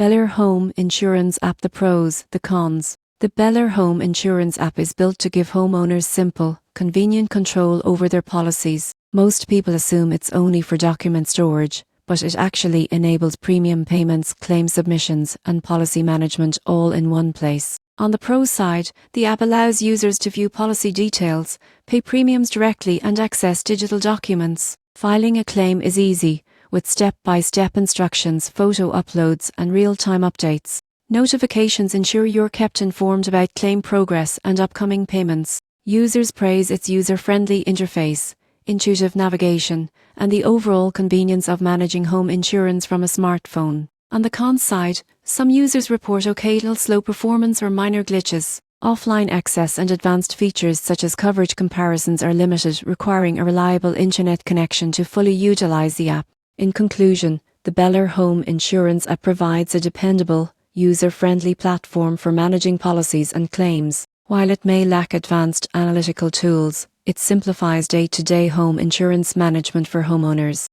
Belair Home Insurance App. The pros, the cons. The Belair Home Insurance App is built to give homeowners simple, convenient control over their policies. Most people assume it's only for document storage, but it actually enables premium payments, claim submissions, and policy management all in one place. On the pro side, the app allows users to view policy details, pay premiums directly, and access digital documents. Filing a claim is easy, with step-by-step instructions, photo uploads, and real-time updates. Notifications ensure you're kept informed about claim progress and upcoming payments. Users praise its user-friendly interface, intuitive navigation, and the overall convenience of managing home insurance from a smartphone. On the cons side, some users report occasional slow performance or minor glitches. Offline access and advanced features such as coverage comparisons are limited, requiring a reliable internet connection to fully utilize the app. In conclusion, the Belair Home Insurance App provides a dependable, user-friendly platform for managing policies and claims. While it may lack advanced analytical tools, it simplifies day-to-day home insurance management for homeowners.